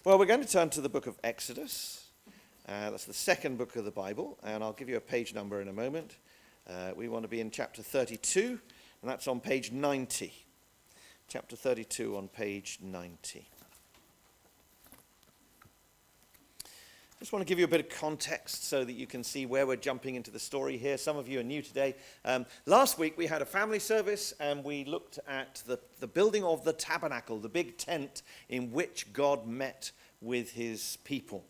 Well, we're going to turn to the book of Exodus. That's the second book of the Bible, and I'll give you a page number in a moment. We want to be in chapter 32, and that's on page 90. Chapter 32 on page 90. Just want to give you a bit of context so that you can see where we're jumping into the story here. Some of you are new today. Last week we had a family service and we looked at the building of the tabernacle, the big tent in which God met with his people.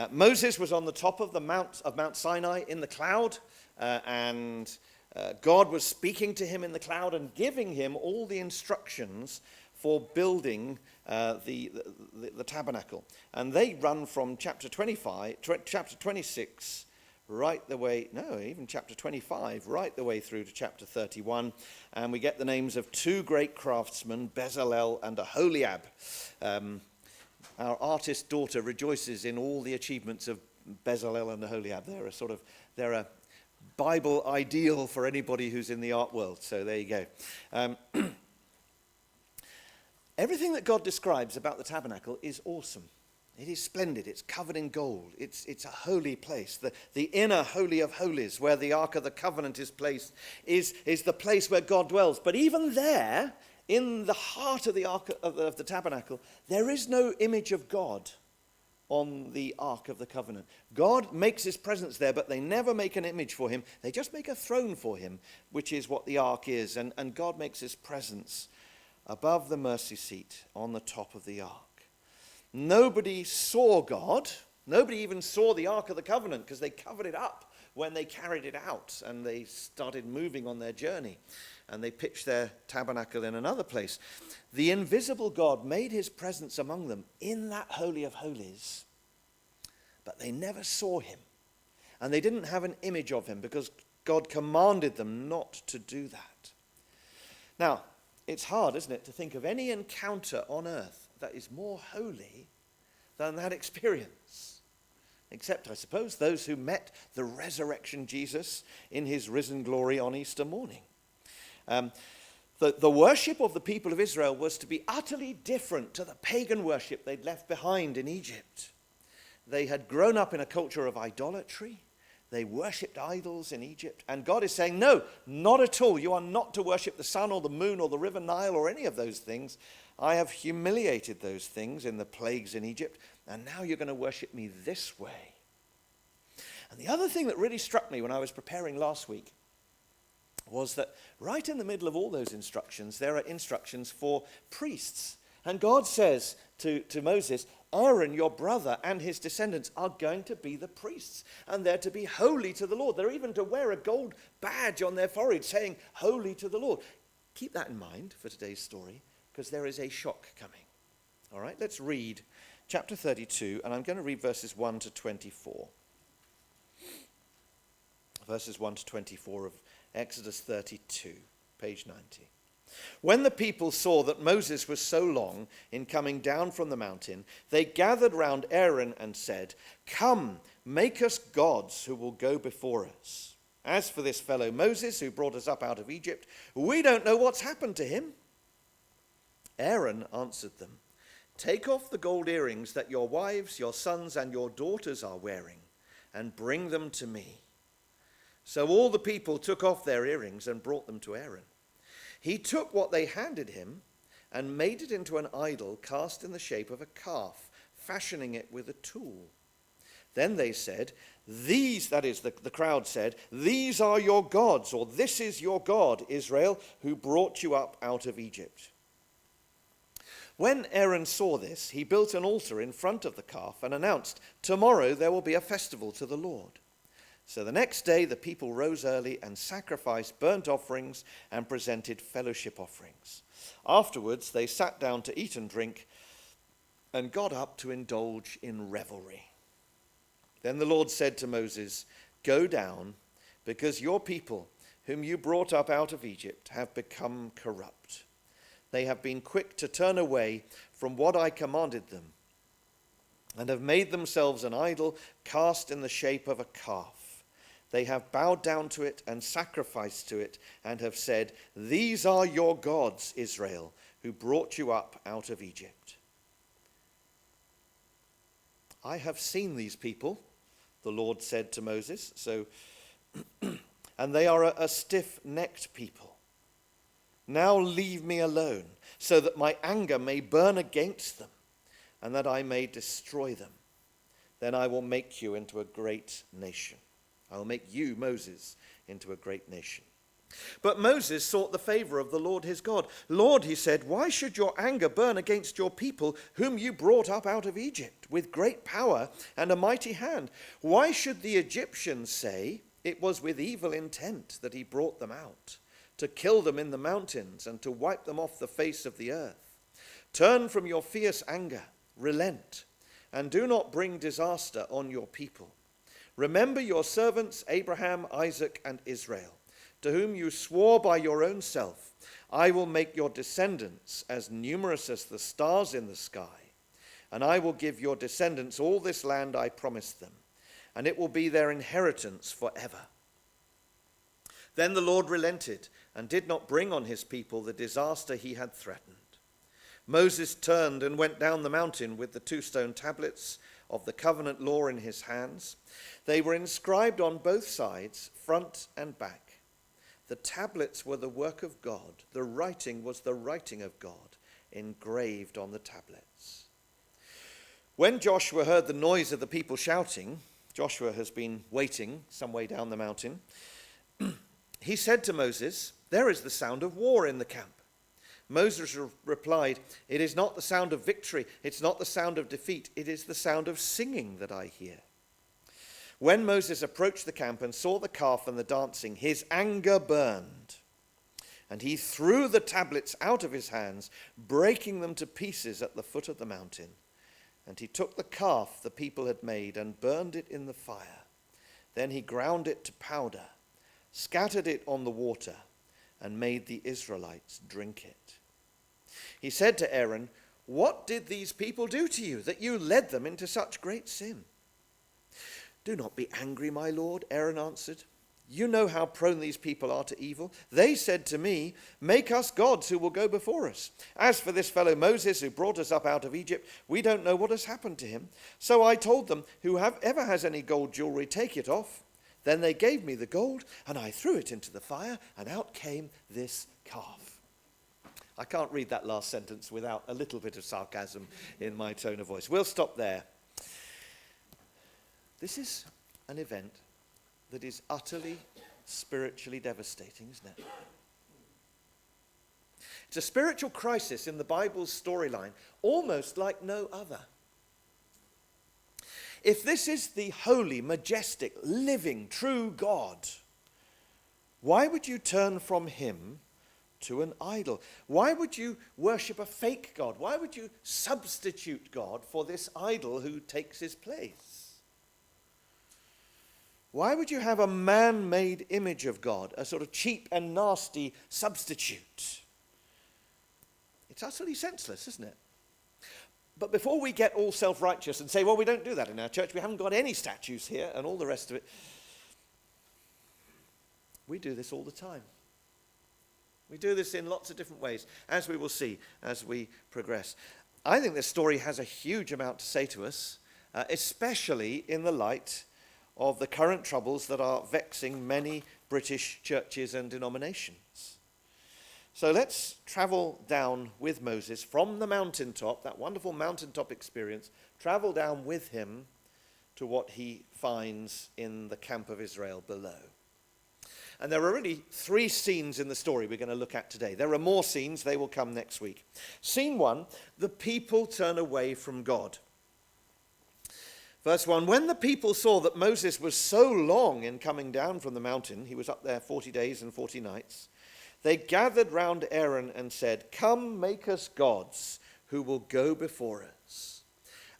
Moses was on the top of Mount Sinai in the cloud, and God was speaking to him in the cloud and giving him all the instructions for building the tabernacle. And they run from chapter 26 right the way, even chapter 25, right the way through to chapter 31. And we get the names of two great craftsmen, Bezalel and Aholiab. Our artist daughter rejoices in all the achievements of Bezalel and Aholiab. They're a Bible ideal for anybody who's in the art world. So there you go. Everything that God describes about the tabernacle is awesome. It is splendid. It's covered in gold. It's a holy place. The inner holy of holies, where the Ark of the Covenant is placed, is the place where God dwells. But even there, in the heart of the Ark of the tabernacle, there is no image of God on the Ark of the Covenant. God makes his presence there, but they never make an image for him. They just make a throne for him, which is what the Ark is. And God makes his presence above the mercy seat on the top of the ark. Nobody saw God. Nobody even saw the Ark of the Covenant because they covered it up when they carried it out and they started moving on their journey and they pitched their tabernacle in another place. The invisible God made his presence among them in that Holy of Holies, but they never saw him and they didn't have an image of him because God commanded them not to do that. Now, it's hard, isn't it, to think of any encounter on earth that is more holy than that experience. Except, I suppose, those who met the resurrection Jesus in his risen glory on Easter morning. The worship of the people of Israel was to be utterly different to the pagan worship they'd left behind in Egypt. They had grown up in a culture of idolatry. They worshipped idols in Egypt. And God is saying, no, not at all. You are not to worship the sun or the moon or the river Nile or any of those things. I have humiliated those things in the plagues in Egypt. And now you're going to worship me this way. And the other thing that really struck me when I was preparing last week was that right in the middle of all those instructions, there are instructions for priests. And God says to Moses, Aaron, your brother, and his descendants are going to be the priests, and they're to be holy to the Lord. They're even to wear a gold badge on their forehead saying, holy to the Lord. Keep that in mind for today's story, because there is a shock coming. All right, let's read chapter 32, and I'm going to read verses 1 to 24. Verses 1 to 24 of Exodus 32, page 90. When the people saw that Moses was so long in coming down from the mountain, they gathered round Aaron and said, come, make us gods who will go before us. As for this fellow Moses who brought us up out of Egypt, we don't know what's happened to him. Aaron answered them, take off the gold earrings that your wives, your sons, and your daughters are wearing, and bring them to me. So all the people took off their earrings and brought them to Aaron. He took what they handed him and made it into an idol cast in the shape of a calf, fashioning it with a tool. Then they said, the crowd said, these are your gods, or this is your God, Israel, who brought you up out of Egypt. When Aaron saw this, he built an altar in front of the calf and announced, tomorrow there will be a festival to the Lord. So the next day the people rose early and sacrificed burnt offerings and presented fellowship offerings. Afterwards they sat down to eat and drink and got up to indulge in revelry. Then the Lord said to Moses, go down, because your people, whom you brought up out of Egypt, have become corrupt. They have been quick to turn away from what I commanded them, and have made themselves an idol cast in the shape of a calf. They have bowed down to it and sacrificed to it and have said, these are your gods, Israel, who brought you up out of Egypt. I have seen these people, the Lord said to Moses, and they are a stiff-necked people. Now leave me alone, so that my anger may burn against them, and that I may destroy them. Then I will make you into a great nation. I will make you, Moses, into a great nation. But Moses sought the favor of the Lord his God. Lord, he said, why should your anger burn against your people, whom you brought up out of Egypt with great power and a mighty hand? Why should the Egyptians say it was with evil intent that he brought them out, to kill them in the mountains and to wipe them off the face of the earth? Turn from your fierce anger, relent, and do not bring disaster on your people. Remember your servants Abraham, Isaac, and Israel, to whom you swore by your own self, I will make your descendants as numerous as the stars in the sky, and I will give your descendants all this land I promised them, and it will be their inheritance forever. Then the Lord relented and did not bring on his people the disaster he had threatened. Moses turned and went down the mountain with the 2 stone tablets of the covenant law in his hands. They were inscribed on both sides, front and back. The tablets were the work of God. The writing was the writing of God, engraved on the tablets. When Joshua heard the noise of the people shouting, Joshua has been waiting some way down the mountain, he said to Moses, there is the sound of war in the camp. Moses replied, it is not the sound of victory, it's not the sound of defeat, it is the sound of singing that I hear. When Moses approached the camp and saw the calf and the dancing, his anger burned, and he threw the tablets out of his hands, breaking them to pieces at the foot of the mountain. And he took the calf the people had made and burned it in the fire. Then he ground it to powder, scattered it on the water, and made the Israelites drink it. He said to Aaron, what did these people do to you, that you led them into such great sin? Do not be angry, my lord, Aaron answered. You know how prone these people are to evil. They said to me, make us gods who will go before us. As for this fellow Moses who brought us up out of Egypt, we don't know what has happened to him. So I told them, whoever has any gold jewelry, take it off. Then they gave me the gold, and I threw it into the fire, and out came this calf. I can't read that last sentence without a little bit of sarcasm in my tone of voice. We'll stop there. This is an event that is utterly spiritually devastating, isn't it? It's a spiritual crisis in the Bible's storyline, almost like no other. If this is the holy, majestic, living, true God, why would you turn from him to an idol? Why would you worship a fake God? Why would you substitute God for this idol who takes his place? Why would you have a man-made image of God, a sort of cheap and nasty substitute? It's utterly senseless, isn't it? But before we get all self-righteous and say, well, we don't do that in our church, we haven't got any statues here and all the rest of it, we do this all the time. We do this in lots of different ways, as we will see as we progress. I think this story has a huge amount to say to us, especially in the light of the current troubles that are vexing many British churches and denominations. So let's travel down with Moses from the mountaintop, that wonderful mountaintop experience, travel down with him to what he finds in the camp of Israel below. And there are really 3 scenes in the story we're going to look at today. There are more scenes, they will come next week. Scene 1, the people turn away from God. Verse 1, when the people saw that Moses was so long in coming down from the mountain, he was up there 40 days and 40 nights, they gathered round Aaron and said, come, make us gods who will go before us.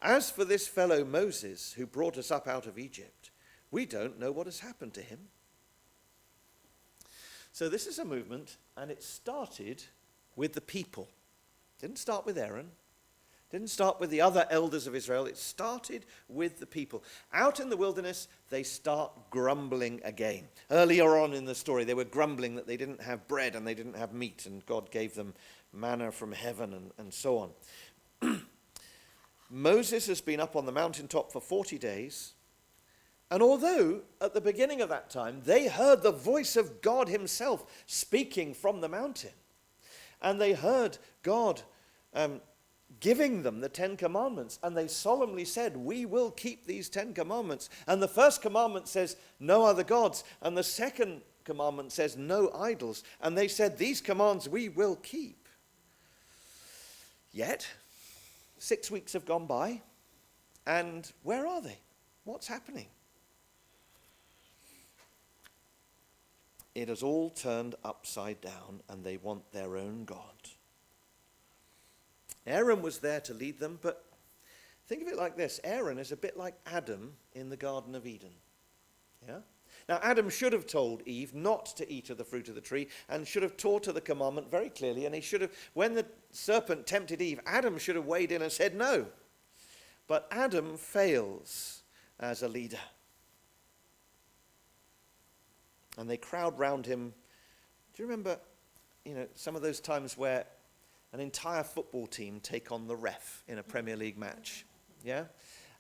As for this fellow Moses who brought us up out of Egypt, we don't know what has happened to him. So this is a movement, and it started with the people. It didn't start with Aaron. Didn't start with the other elders of Israel. It started with the people. Out in the wilderness, they start grumbling again. Earlier on in the story, they were grumbling that they didn't have bread and they didn't have meat, and God gave them manna from heaven and so on. Moses has been up on the mountaintop for 40 days. And although at the beginning of that time they heard the voice of God himself speaking from the mountain, and they heard God giving them the 10 commandments, and they solemnly said, we will keep these 10 commandments. And the first commandment says, no other gods. And the second commandment says, no idols. And they said, these commands we will keep. Yet, 6 weeks have gone by, and where are they? What's happening? It has all turned upside down, and they want their own God. Aaron was there to lead them, but think of it like this. Aaron is a bit like Adam in the Garden of Eden. Yeah? Now, Adam should have told Eve not to eat of the fruit of the tree, and should have taught her the commandment very clearly, and he should have, when the serpent tempted Eve, Adam should have weighed in and said no. But Adam fails as a leader. And they crowd round him. Do you remember, some of those times where an entire football team take on the ref in a Premier League match? Yeah?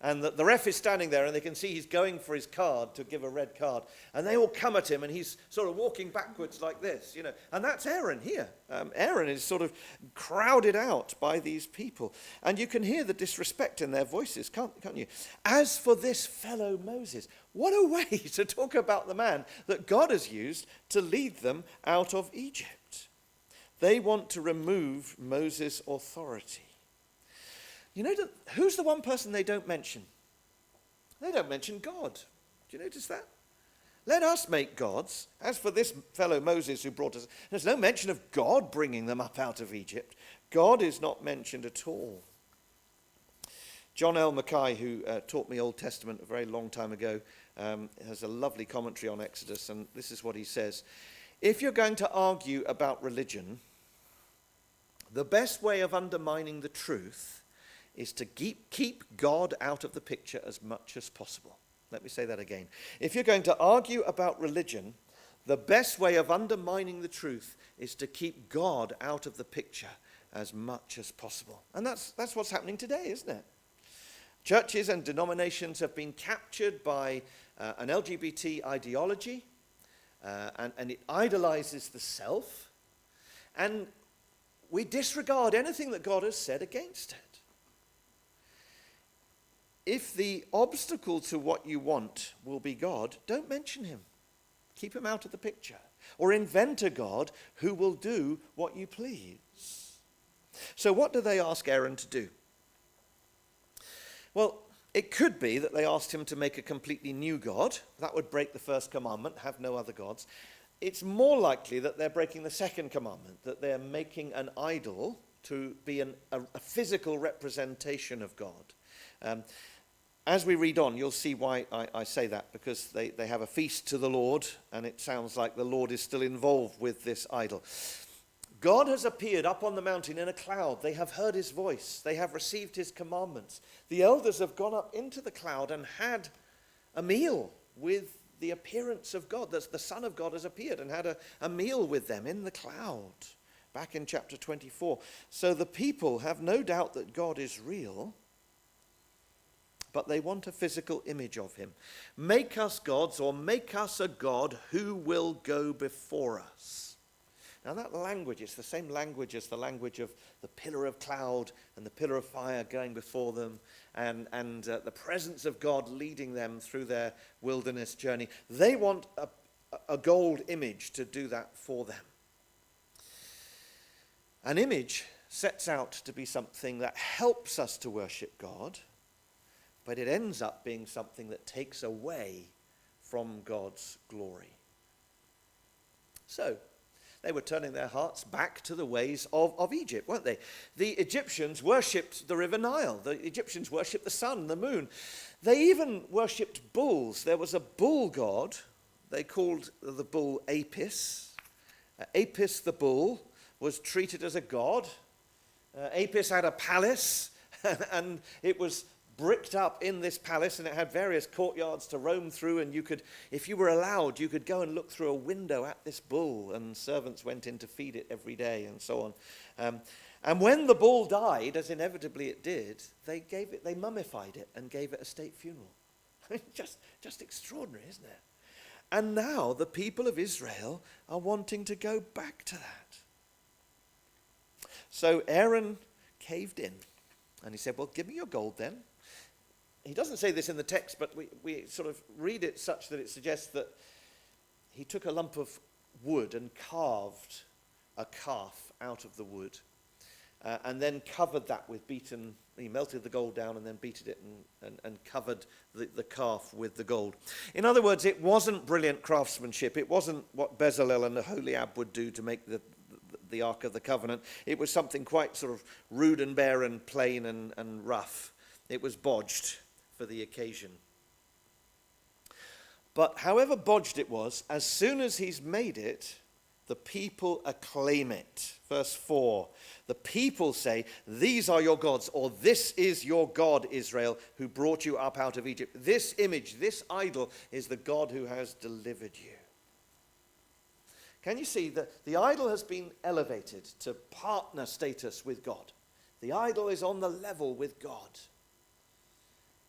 And the ref is standing there, and they can see he's going for his card to give a red card. And they all come at him, and he's sort of walking backwards like this, And that's Aaron here. Aaron is sort of crowded out by these people. And you can hear the disrespect in their voices, can't you? As for this fellow Moses, what a way to talk about the man that God has used to lead them out of Egypt. They want to remove Moses' authority. Who's the one person they don't mention? They don't mention God. Do you notice that? Let us make gods. As for this fellow Moses who brought us, there's no mention of God bringing them up out of Egypt. God is not mentioned at all. John L. Mackay, who taught me Old Testament a very long time ago, has a lovely commentary on Exodus, and this is what he says. If you're going to argue about religion, the best way of undermining the truth is to keep God out of the picture as much as possible. Let me say that again. If you're going to argue about religion, the best way of undermining the truth is to keep God out of the picture as much as possible. And that's what's happening today, isn't it? Churches and denominations have been captured by an LGBT ideology, and it idolizes the self, and we disregard anything that God has said against it. If the obstacle to what you want will be God, don't mention him. Keep him out of the picture. Or invent a God who will do what you please. So what do they ask Aaron to do? Well, it could be that they asked him to make a completely new God. That would break the first commandment, have no other gods. It's more likely that they're breaking the second commandment, that they're making an idol to be a physical representation of God. As we read on, you'll see why I say that, because they have a feast to the Lord, and it sounds like the Lord is still involved with this idol. God has appeared up on the mountain in a cloud. They have heard his voice. They have received his commandments. The elders have gone up into the cloud and had a meal with the appearance of God. The Son of God has appeared and had a meal with them in the cloud, back in chapter 24. So the people have no doubt that God is real, but they want a physical image of him. Make us gods, or make us a God who will go before us. Now that language is the same language as the language of the pillar of cloud and the pillar of fire going before them, and the presence of God leading them through their wilderness journey. They want a gold image to do that for them. An image sets out to be something that helps us to worship God, but it ends up being something that takes away from God's glory. So, they were turning their hearts back to the ways of Egypt, weren't they? The Egyptians worshipped the river Nile. The Egyptians worshipped the sun, the moon. They even worshipped bulls. There was a bull god. They called the bull Apis. Apis the bull was treated as a god. Apis had a palace, and it was bricked up in this palace, and it had various courtyards to roam through, and you could, if you were allowed, you could go and look through a window at this bull, and servants went in to feed it every day and so on. And when the bull died, as inevitably it did, they mummified it and gave it a state funeral. just extraordinary, isn't it? And now the people of Israel are wanting to go back to that. So Aaron caved in, and he said, well, give me your gold then. He doesn't say this in the text, but we sort of read it such that it suggests that he took a lump of wood and carved a calf out of the wood, and then covered that with beaten. He melted the gold down and then beated it and covered the calf with the gold. In other words, it wasn't brilliant craftsmanship. It wasn't what Bezalel and Aholiab would do to make the Ark of the Covenant. It was something quite sort of rude and bare and plain and rough. It was bodged for the occasion. But however bodged it was, as soon as he's made it, the people acclaim it. Verse 4, the people say, these are your gods, or this is your God, Israel, who brought you up out of Egypt. This image, this idol, is the God who has delivered you. Can you see that the idol has been elevated to partner status with God? The idol is on the level with God.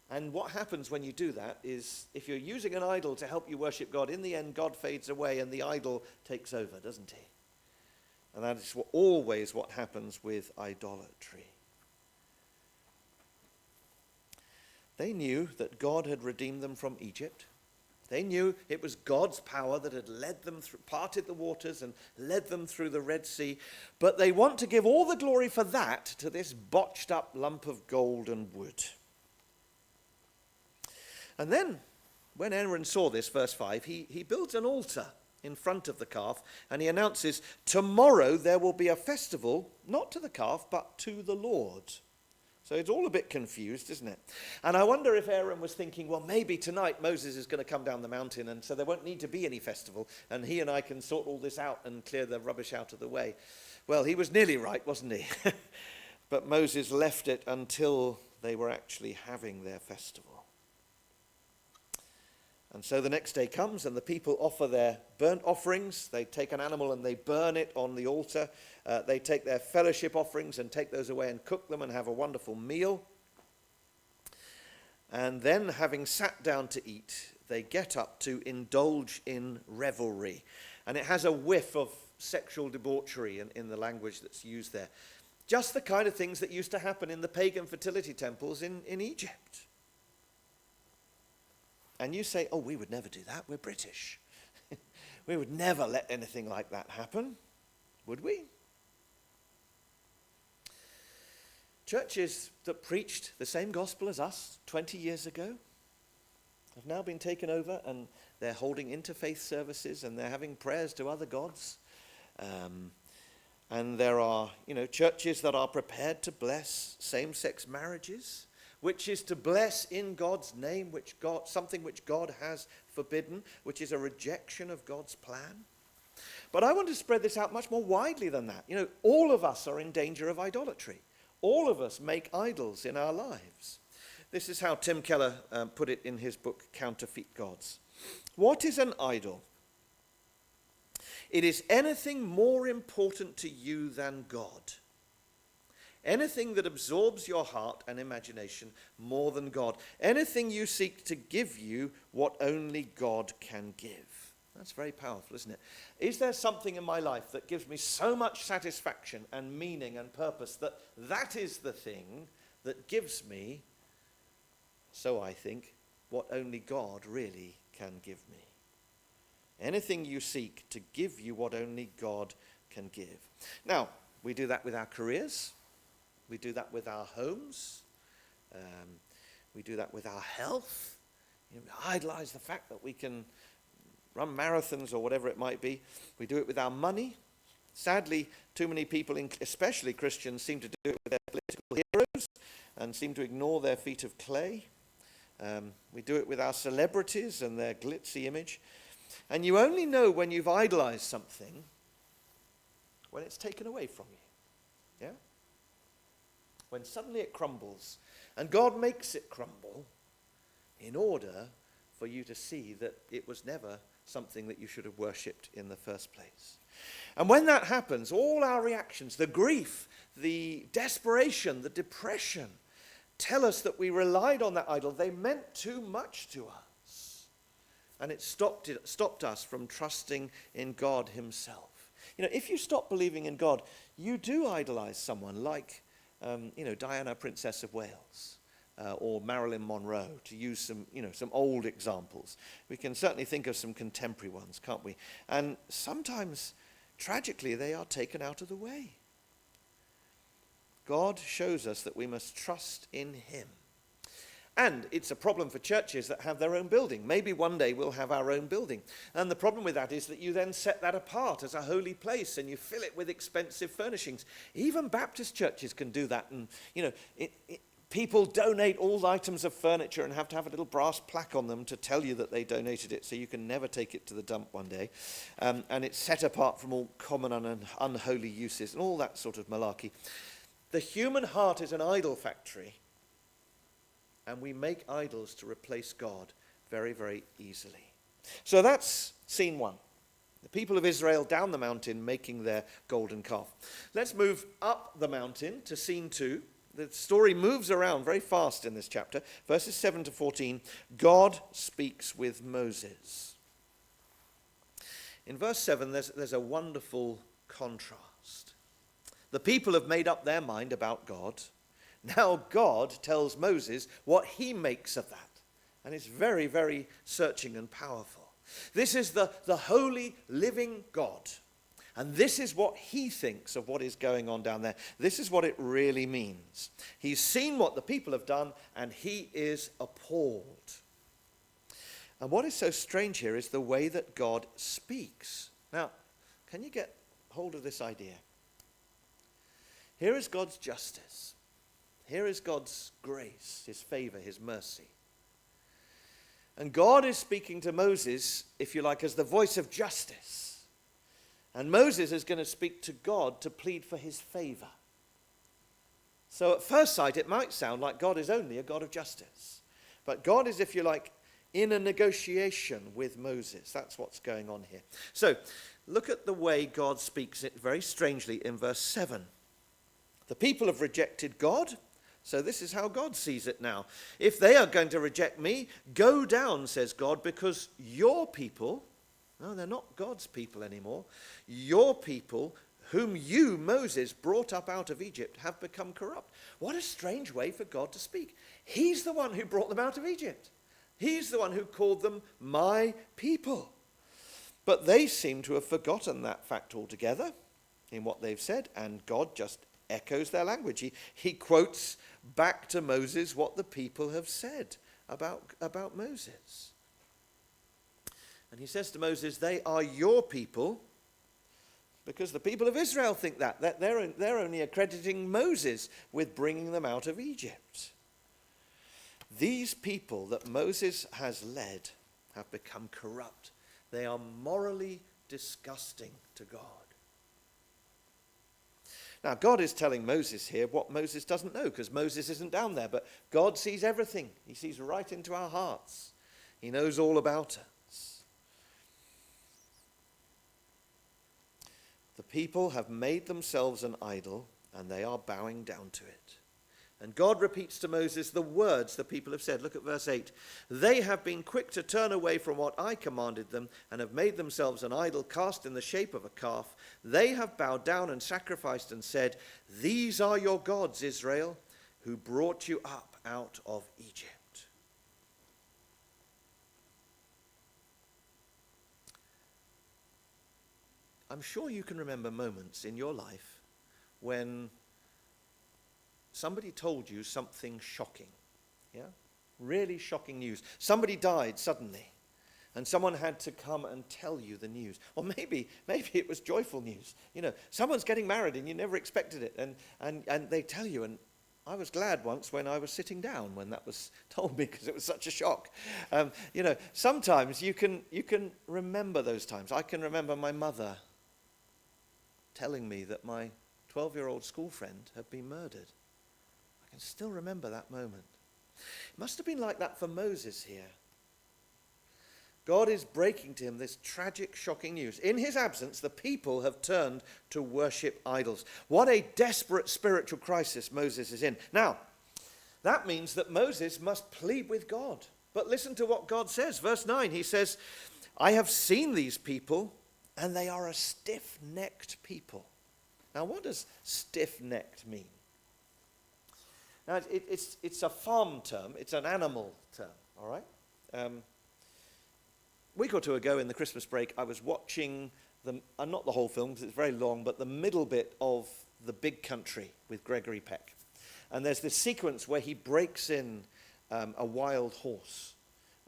And what happens when you do that is, if you're using an idol to help you worship God, in the end, God fades away and the idol takes over, doesn't he? And that is always what happens with idolatry. They knew that God had redeemed them from Egypt. They knew it was God's power that had led them through, parted the waters and led them through the Red Sea. But they want to give all the glory for that to this botched up lump of gold and wood. And then, when Aaron saw this, verse 5, he builds an altar in front of the calf, and he announces, tomorrow there will be a festival, not to the calf, but to the Lord. So it's all a bit confused, isn't it? And I wonder if Aaron was thinking, well, maybe tonight Moses is going to come down the mountain, and so there won't need to be any festival, and he and I can sort all this out and clear the rubbish out of the way. Well, he was nearly right, wasn't he? But Moses left it until they were actually having their festival. And so the next day comes, and the people offer their burnt offerings. They take an animal and they burn it on the altar. They take their fellowship offerings and take those away and cook them and have a wonderful meal. And then, having sat down to eat, they get up to indulge in revelry. And it has a whiff of sexual debauchery in the language that's used there. Just the kind of things that used to happen in the pagan fertility temples in Egypt. And you say, oh, we would never do that. We're British. We would never let anything like that happen, would we? Churches that preached the same gospel as us 20 years ago have now been taken over, and they're holding interfaith services, and they're having prayers to other gods. And there are, churches that are prepared to bless same-sex marriages, which is to bless in God's name, something which God has forbidden, which is a rejection of God's plan. But I want to spread this out much more widely than that. All of us are in danger of idolatry. All of us make idols in our lives. This is how Tim Keller put it in his book, Counterfeit Gods. What is an idol? It is anything more important to you than God. Anything that absorbs your heart and imagination more than God. Anything you seek to give you what only God can give. That's very powerful, isn't it? Is there something in my life that gives me so much satisfaction and meaning and purpose that is the thing that gives me, so I think, what only God really can give me? Anything you seek to give you what only God can give. Now, we do that with our careers. We do that with our homes. We do that with our health. We idolize the fact that we can run marathons or whatever it might be. We do it with our money. Sadly, too many people, especially Christians, seem to do it with their political heroes and seem to ignore their feet of clay. We do it with our celebrities and their glitzy image. And you only know when you've idolized something when it's taken away from you. Yeah? When suddenly it crumbles And God makes it crumble in order for you to see that it was never something that you should have worshipped in the first place. And when that happens, all our reactions, the grief, the desperation, the depression, tell us that we relied on that idol. They meant too much to us. And it stopped us from trusting in God himself. If you stop believing in God, you do idolize someone like, Diana, Princess of Wales, or Marilyn Monroe, to use some old examples. We can certainly think of some contemporary ones, can't we? And sometimes, tragically, they are taken out of the way. God shows us that we must trust in him. And it's a problem for churches that have their own building. Maybe one day we'll have our own building. And the problem with that is that you then set that apart as a holy place and you fill it with expensive furnishings. Even Baptist churches can do that. And, people donate all items of furniture and have to have a little brass plaque on them to tell you that they donated it, so you can never take it to the dump one day. And it's set apart from all common and unholy uses and all that sort of malarkey. The human heart is an idol factory, and we make idols to replace God very, very easily. So that's scene one. The people of Israel down the mountain making their golden calf. Let's move up the mountain to scene two. The story moves around very fast in this chapter. Verses 7 to 14, God speaks with Moses. In verse 7, there's a wonderful contrast. The people have made up their mind about God. Now God tells Moses what he makes of that. And it's very, very searching and powerful. This is the holy, living God. And this is what he thinks of what is going on down there. This is what it really means. He's seen what the people have done, and he is appalled. And what is so strange here is the way that God speaks. Now, can you get hold of this idea? Here is God's justice. Here is God's grace, his favor, his mercy. And God is speaking to Moses, if you like, as the voice of justice. And Moses is going to speak to God to plead for his favor. So at first sight, it might sound like God is only a God of justice. But God is, if you like, in a negotiation with Moses. That's what's going on here. So look at the way God speaks it very strangely in verse 7. The people have rejected God. So this is how God sees it now. If they are going to reject me, go down, says God, because your people... No, they're not God's people anymore. Your people, whom you, Moses, brought up out of Egypt, have become corrupt. What a strange way for God to speak. He's the one who brought them out of Egypt. He's the one who called them my people. But they seem to have forgotten that fact altogether in what they've said, and God just echoes their language. He quotes back to Moses what the people have said about Moses. And he says to Moses, they are your people, because the people of Israel think that they're only accrediting Moses with bringing them out of Egypt. These people that Moses has led have become corrupt. They are morally disgusting to God. Now, God is telling Moses here what Moses doesn't know, because Moses isn't down there, but God sees everything. He sees right into our hearts. He knows all about us. The people have made themselves an idol, and they are bowing down to it. And God repeats to Moses the words the people have said. Look at verse 8. They have been quick to turn away from what I commanded them, and have made themselves an idol cast in the shape of a calf. They have bowed down and sacrificed and said, these are your gods, Israel, who brought you up out of Egypt. I'm sure you can remember moments in your life when somebody told you something shocking, yeah? Really shocking news. Somebody died suddenly, and someone had to come and tell you the news. Or maybe it was joyful news. Someone's getting married and you never expected it, and they tell you. And I was glad once when I was sitting down when that was told me, because it was such a shock. Sometimes you can remember those times. I can remember my mother telling me that my 12-year-old school friend had been murdered. I can still remember that moment. It must have been like that for Moses here. God is breaking to him this tragic, shocking news. In his absence, the people have turned to worship idols. What a desperate spiritual crisis Moses is in. Now, that means that Moses must plead with God. But listen to what God says. Verse 9, he says, I have seen these people, and they are a stiff-necked people. Now, what does stiff-necked mean? Now, it's a farm term. It's an animal term, all right? A week or two ago in the Christmas break, I was watching, not the whole film because it's very long, but the middle bit of The Big Country with Gregory Peck. And there's this sequence where he breaks in a wild horse,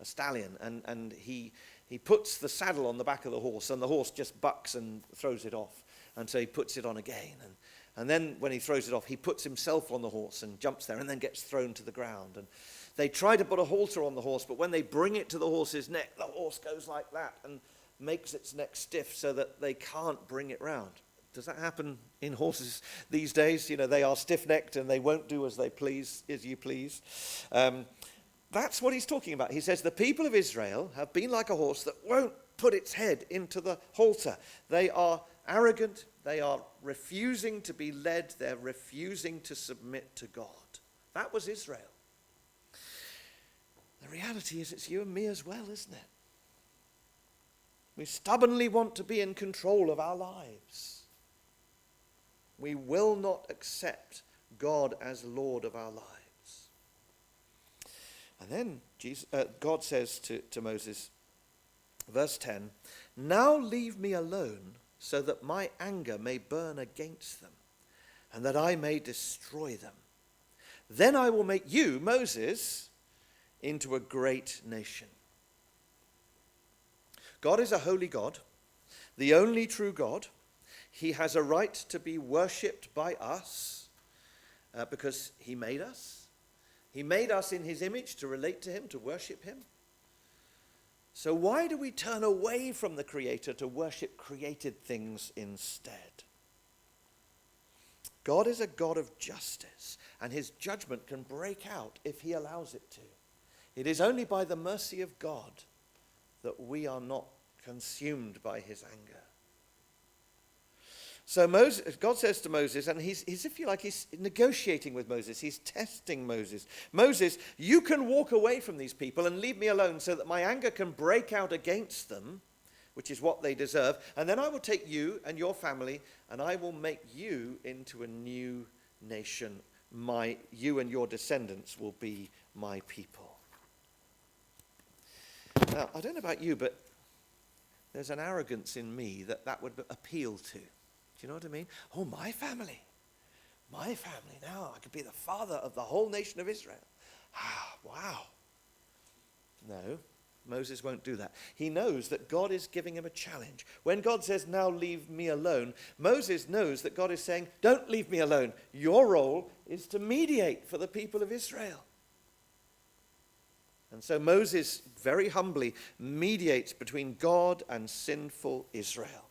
a stallion, and he puts the saddle on the back of the horse, and the horse just bucks and throws it off. And so he puts it on again. And then when he throws it off, he puts himself on the horse and jumps there and then gets thrown to the ground. And they try to put a halter on the horse, but when they bring it to the horse's neck, the horse goes like that and makes its neck stiff so that they can't bring it round. Does that happen in horses these days? You know, they are stiff-necked and they won't do as you please. That's what he's talking about. He says the people of Israel have been like a horse that won't put its head into the halter. They are arrogant. They are refusing to be led. They're refusing to submit to God. That was Israel. The reality is it's you and me as well, isn't it? We stubbornly want to be in control of our lives. We will not accept God as Lord of our lives. And then God says to Moses, verse 10, now leave me alone so that my anger may burn against them and that I may destroy them. Then I will make you, Moses, into a great nation. God is a holy God, the only true God. He has a right to be worshipped by us because he made us. He made us in his image to relate to him, to worship him. So why do we turn away from the Creator to worship created things instead? God is a God of justice, and his judgment can break out if he allows it to. It is only by the mercy of God that we are not consumed by his anger. So God says to Moses, and he's if you like, he's negotiating with Moses. He's testing Moses. Moses, you can walk away from these people and leave me alone so that my anger can break out against them, which is what they deserve. And then I will take you and your family, and I will make you into a new nation. You and your descendants will be my people. Now, I don't know about you, but there's an arrogance in me that would appeal to. Do you know what I mean? Oh, my family. Now I could be the father of the whole nation of Israel. Ah, wow. No, Moses won't do that. He knows that God is giving him a challenge. When God says, now leave me alone, Moses knows that God is saying, don't leave me alone. Your role is to mediate for the people of Israel. And so Moses very humbly mediates between God and sinful Israel.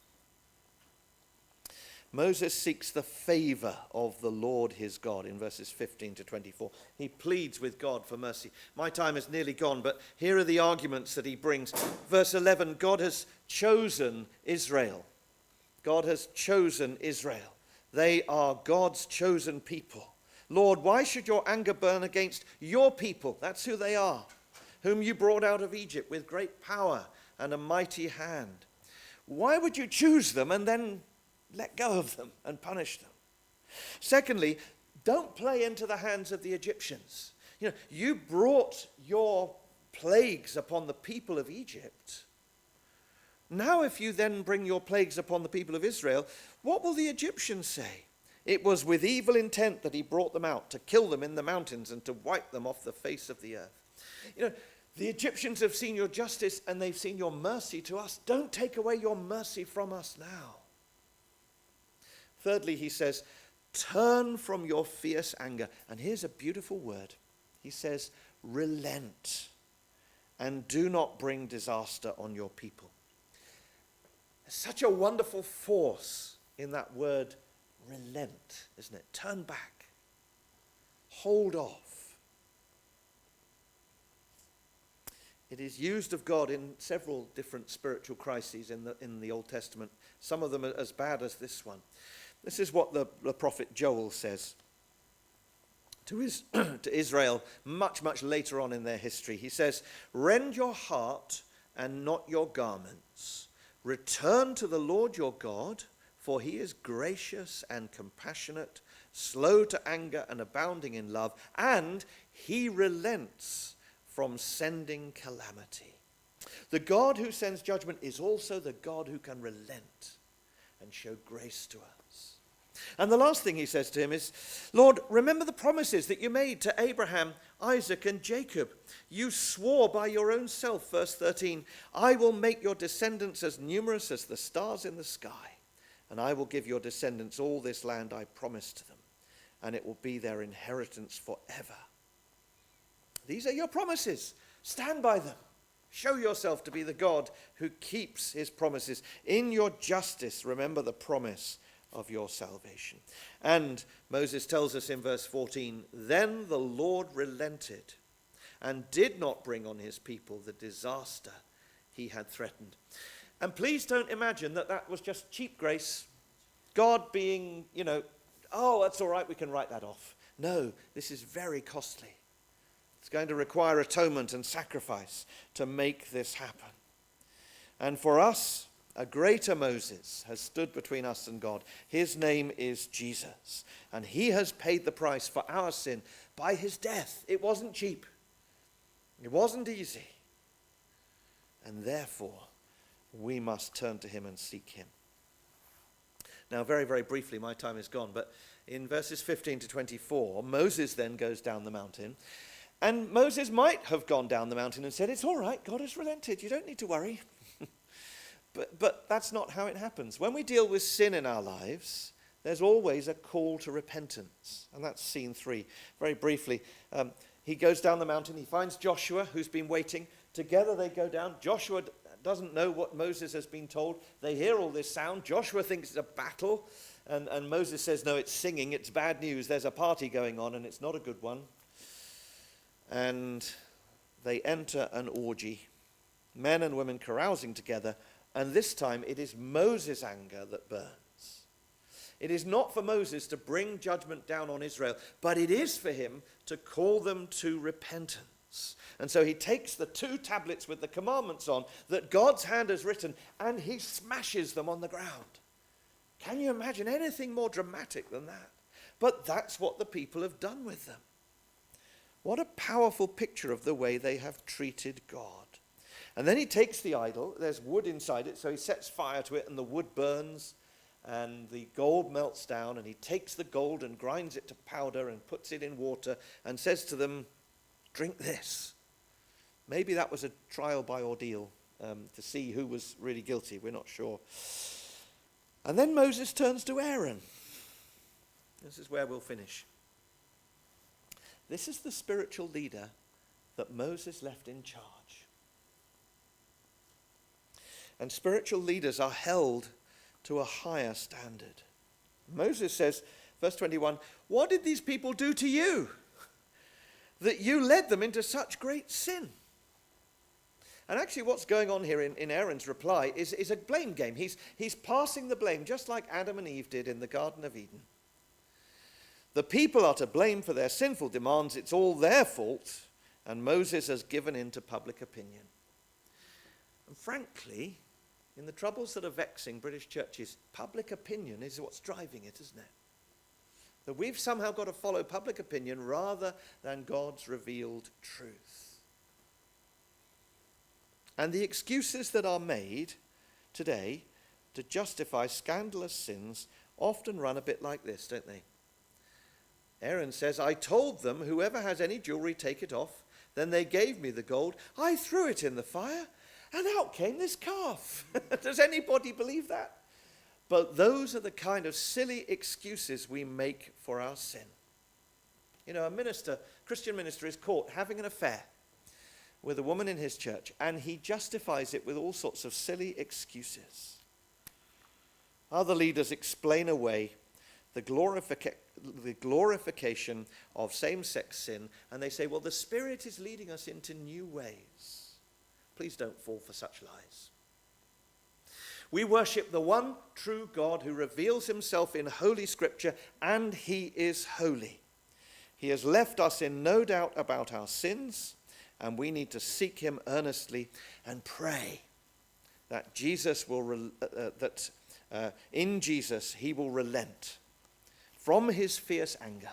Moses seeks the favor of the Lord his God in verses 15 to 24. He pleads with God for mercy. My time is nearly gone, but here are the arguments that he brings. Verse 11, God has chosen Israel. God has chosen Israel. They are God's chosen people. Lord, why should your anger burn against your people? That's who they are, whom you brought out of Egypt with great power and a mighty hand. Why would you choose them and then let go of them and punish them? Secondly, don't play into the hands of the Egyptians. You know, you brought your plagues upon the people of Egypt. Now if you then bring your plagues upon the people of Israel, what will the Egyptians say? It was with evil intent that he brought them out, to kill them in the mountains and to wipe them off the face of the earth. You know, the Egyptians have seen your justice and they've seen your mercy to us. Don't take away your mercy from us now. Thirdly, he says, turn from your fierce anger. And here's a beautiful word. He says, relent and do not bring disaster on your people. There's such a wonderful force in that word relent, isn't it? Turn back. hold of. It is used of God in several different spiritual crises in the Old Testament, some of them are as bad as this one. This is what the prophet Joel says to Israel much, much later on in their history. He says, "Rend your heart and not your garments. Return to the Lord your God, for he is gracious and compassionate, slow to anger and abounding in love, and he relents from sending calamity." The God who sends judgment is also the God who can relent and show grace to us. And the last thing he says to him is, "Lord, remember the promises that you made to Abraham, Isaac, and Jacob. You swore by your own self," verse 13, "I will make your descendants as numerous as the stars in the sky, and I will give your descendants all this land I promised to them, and it will be their inheritance forever." These are your promises. Stand by them. Show yourself to be the God who keeps his promises. In your justice, remember the promise of your salvation. And Moses tells us in verse 14, "Then the Lord relented and did not bring on his people the disaster he had threatened." And please don't imagine that that was just cheap grace. God being, oh, that's all right, we can write that off. No, this is very costly. It's going to require atonement and sacrifice to make this happen. And for us, a greater Moses has stood between us and God. His name is Jesus. And he has paid the price for our sin by his death. It wasn't cheap. It wasn't easy. And therefore, we must turn to him and seek him. Now, very, very briefly, my time is gone, but in verses 15 to 24, Moses then goes down the mountain. And Moses might have gone down the mountain and said, "It's all right, God has relented, you don't need to worry." But that's not how it happens. When we deal with sin in our lives, there's always a call to repentance. And that's scene 3. Very briefly, he goes down the mountain, he finds Joshua, who's been waiting. Together they go down. Joshua doesn't know what Moses has been told. They hear all this sound. Joshua thinks it's a battle. And Moses says, "No, it's singing, it's bad news. There's a party going on, and it's not a good one." And they enter an orgy, men and women carousing together, and this time it is Moses' anger that burns. It is not for Moses to bring judgment down on Israel, but it is for him to call them to repentance. And so he takes the 2 tablets with the commandments on that God's hand has written, and he smashes them on the ground. Can you imagine anything more dramatic than that? But that's what the people have done with them. What a powerful picture of the way they have treated God. And then he takes the idol. There's wood inside it, so he sets fire to it, and the wood burns, and the gold melts down, and he takes the gold and grinds it to powder and puts it in water and says to them, "Drink this." Maybe that was a trial by ordeal to see who was really guilty. We're not sure. And then Moses turns to Aaron. This is where we'll finish. This is the spiritual leader that Moses left in charge. And spiritual leaders are held to a higher standard. Moses says, verse 21, "What did these people do to you, that you led them into such great sin?" And actually what's going on here in Aaron's reply is a blame game. He's passing the blame, just like Adam and Eve did in the Garden of Eden. The people are to blame for their sinful demands. It's all their fault. And Moses has given in to public opinion. And frankly, in the troubles that are vexing British churches, public opinion is what's driving it, isn't it? That we've somehow got to follow public opinion rather than God's revealed truth. And the excuses that are made today to justify scandalous sins often run a bit like this, don't they? Aaron says, "I told them, whoever has any jewelry, take it off. Then they gave me the gold. I threw it in the fire, and out came this calf." Does anybody believe that? But those are the kind of silly excuses we make for our sin. A Christian minister is caught having an affair with a woman in his church, and he justifies it with all sorts of silly excuses. Other leaders explain away the the glorification of same-sex sin, and they say, well, the Spirit is leading us into new ways. Please don't fall for such lies. We worship the one true God who reveals himself in Holy Scripture, and he is holy. He has left us in no doubt about our sins, and we need to seek him earnestly and pray that in Jesus he will relent from his fierce anger,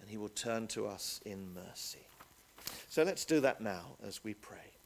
and he will turn to us in mercy. So let's do that now as we pray.